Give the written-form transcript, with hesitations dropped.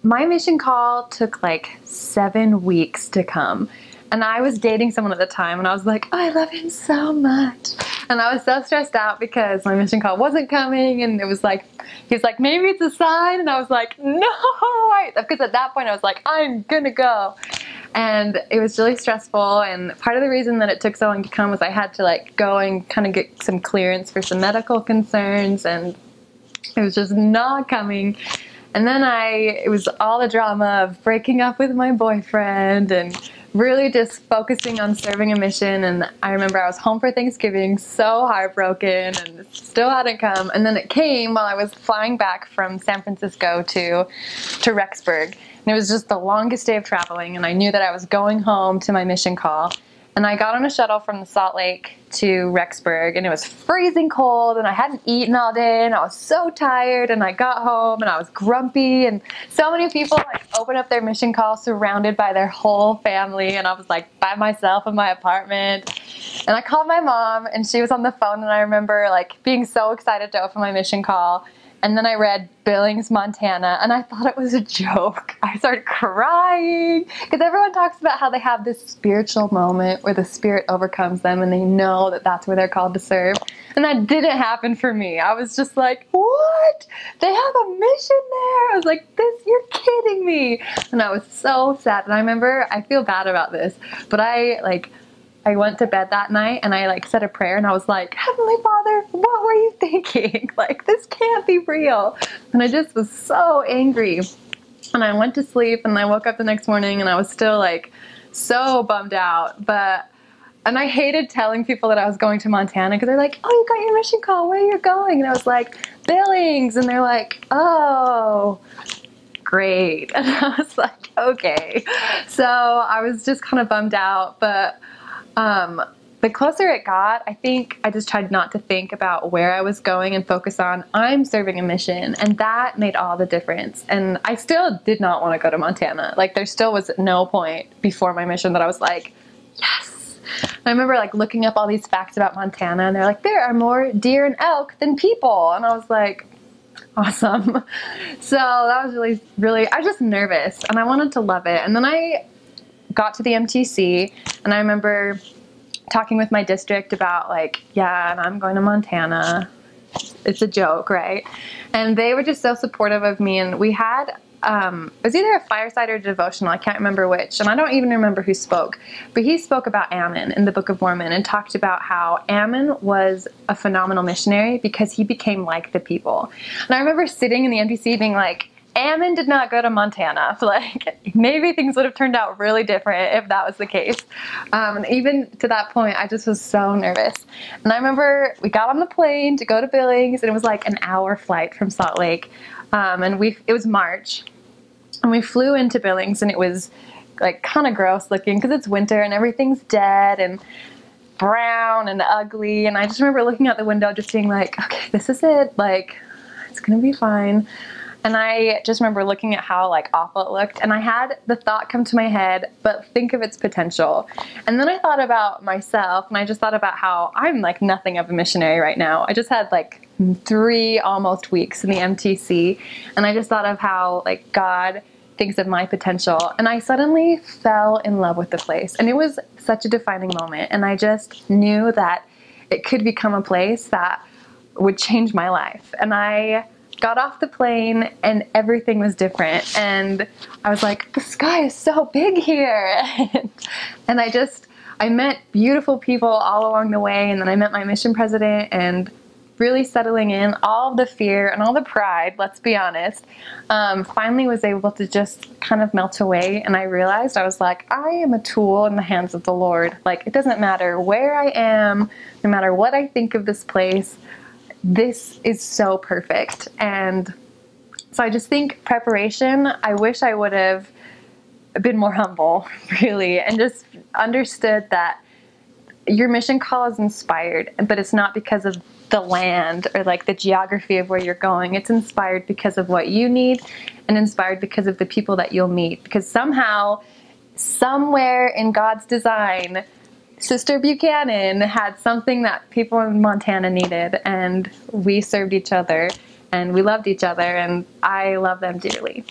my mission call took like 7 weeks to come. And I was dating someone at the time, and I was like, oh, I love him so much. And I was so stressed out because my mission call wasn't coming, and it was like, he was like, maybe it's a sign. And I was like, no, because at that point I was like, I'm gonna go. And it was really stressful, and part of the reason that it took so long to come was I had to like go and kind of get some clearance for some medical concerns, and it was just not coming. And then it was all the drama of breaking up with my boyfriend and really just focusing on serving a mission. And I remember I was home for Thanksgiving, so heartbroken, and it still hadn't come. And then it came while I was flying back from San Francisco to Rexburg. And it was just the longest day of traveling, and I knew that I was going home to my mission call. And I got on a shuttle from the Salt Lake to Rexburg, and it was freezing cold, and I hadn't eaten all day, and I was so tired, and I got home, and I was grumpy, and so many people like open up their mission call surrounded by their whole family, and I was like by myself in my apartment. And I called my mom, and she was on the phone, and I remember like being so excited to open my mission call. And then I read Billings, Montana, and I thought it was a joke. I started crying because everyone talks about how they have this spiritual moment where the Spirit overcomes them and they know that that's where they're called to serve. And that didn't happen for me. I was just like, what? They have a mission there? I was like, you're kidding me. And I was so sad. And I remember, I feel bad about this, but I went to bed that night and I like said a prayer, and I was like, Heavenly Father, what were you thinking? Like, this can't be real. And I just was so angry. And I went to sleep, and I woke up the next morning and I was still like so bummed out. And I hated telling people that I was going to Montana because they're like, oh, you got your mission call, where are you going? And I was like, Billings. And they're like, oh, great. And I was like, okay. So I was just kind of bummed out, but the closer it got, I think I just tried not to think about where I was going and focus on, I'm serving a mission, and that made all the difference. And I still did not want to go to Montana. Like, there still was no point before my mission that I was like, yes. And I remember like looking up all these facts about Montana, and they're like, there are more deer and elk than people. And I was like, awesome. So that was really, really, I was just nervous, and I wanted to love it. And then I got to the MTC, and I remember talking with my district about like, yeah, and I'm going to Montana. It's a joke, right? And they were just so supportive of me, and we had, it was either a fireside or a devotional, I can't remember which, and I don't even remember who spoke, but he spoke about Ammon in the Book of Mormon and talked about how Ammon was a phenomenal missionary because he became like the people. And I remember sitting in the MTC being like, Ammon did not go to Montana. Like, maybe things would have turned out really different if that was the case. And even to that point, I just was so nervous. And I remember we got on the plane to go to Billings, and it was like an hour flight from Salt Lake. And it was March, and we flew into Billings, and it was like kind of gross looking because it's winter and everything's dead and brown and ugly. And I just remember looking out the window just being like, okay, this is it. Like, it's gonna be fine. And I just remember looking at how like awful it looked, and I had the thought come to my head, but think of its potential. And then I thought about myself, and I just thought about how I'm like nothing of a missionary right now. I just had like 3 almost weeks in the MTC, and I just thought of how like God thinks of my potential, and I suddenly fell in love with the place. And it was such a defining moment, and I just knew that it could become a place that would change my life. And I got off the plane and everything was different, and I was like, the sky is so big here. And I met beautiful people all along the way, and then I met my mission president, and really settling in, all of the fear and all the pride, let's be honest, finally was able to just kind of melt away. And I realized, I was like, I am a tool in the hands of the Lord. Like, it doesn't matter where I am, no matter what I think of this place, this is so perfect. And so I just think preparation, I wish I would have been more humble, really, and just understood that your mission call is inspired, but it's not because of the land or like the geography of where you're going. It's inspired because of what you need, and inspired because of the people that you'll meet. Because somehow, somewhere in God's design, Sister Buchanan had something that people in Montana needed, and we served each other, and we loved each other, and I love them dearly.